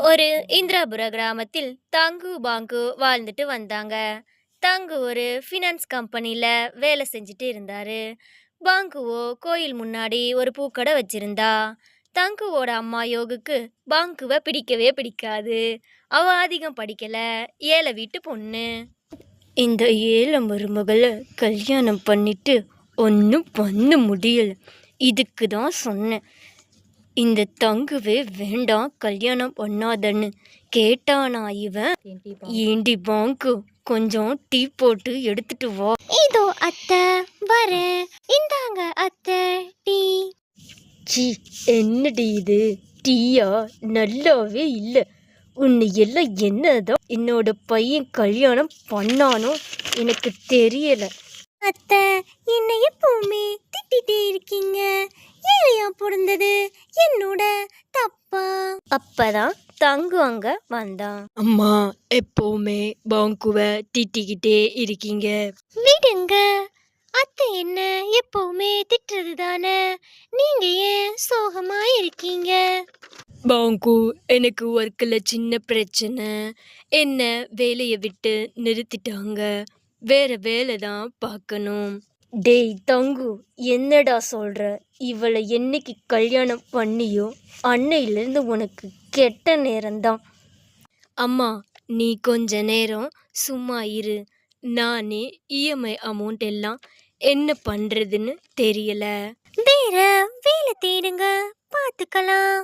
ஒரு இந்திராபுர கிராமத்தில் தங்கு பாங்கு வாழ்ந்துட்டு வந்தாங்க. தங்கு ஒரு ஃபினான்ஸ் கம்பெனியில் வேலை செஞ்சுட்டு இருந்தாரு. பாங்குவோ கோயில் முன்னாடி ஒரு பூக்கடை வச்சிருந்தா. தங்குவோட அம்மா யோகுக்கு பாங்குவை பிடிக்கவே பிடிக்காது. அவ அதிகம் படிக்கல, ஏழை வீட்டு பொண்ணு. இந்த ஏழை மருமகளை கல்யாணம் பண்ணிட்டு ஒன்றும் பண்ண முடியல. இதுக்கு தான் சொன்னேன், இந்த தங்குவே வேண்டாம் கல்யாணம் பண்ணாதன்னு. கேட்டானா இவன், ஏண்டி பாங்கு கொஞ்சம் டீ போட்டு எடுத்துட்டு வா. இதோ அத்தை வரேன், இந்தாங்க அத்தை டீ. சி, என்னடி இது, டீயா? நல்லாவே இல்லை. உன்னை எல்லாம் என்னதான் என்னோட பையன் கல்யாணம் பண்ணானோ எனக்கு தெரியல. அத்தை என்னை எப்பவுமே திட்டிகிட்டே இருக்கீங்க, ஏழையா பிறந்தது என்னோட தப்பா? அப்பதான் தங்கு அங்க வந்தான். அம்மா எப்பவுமே பாங்குவை திட்டிக்கிட்டே இருக்கீங்க. விடுங்க அத்தை, என்ன எப்பவுமே திட்டுறது தானே, நீங்க ஏன் சோகமா இருக்கீங்க? பாங்கு, எனக்கு ஒர்க்கில் சின்ன பிரச்சனை. என்ன வேலையை விட்டு நிறுத்திட்டாங்க. வேற வேலை தான் பார்க்கணும். டேய் தங்கு, என்னடா சொல்ற? இவளை என்னைக்கு கல்யாணம் பண்ணியோ அன்னையிலேருந்து உனக்கு கெட்ட நேரம்தான். அம்மா, நீ கொஞ்ச நேரம் சும்மா இரு. நானே இஎம்ஐ அமௌண்ட் எல்லாம் என்ன பண்ணுறதுன்னு தெரியல. வேற வேலை தேடுங்க, பார்த்துக்கலாம்.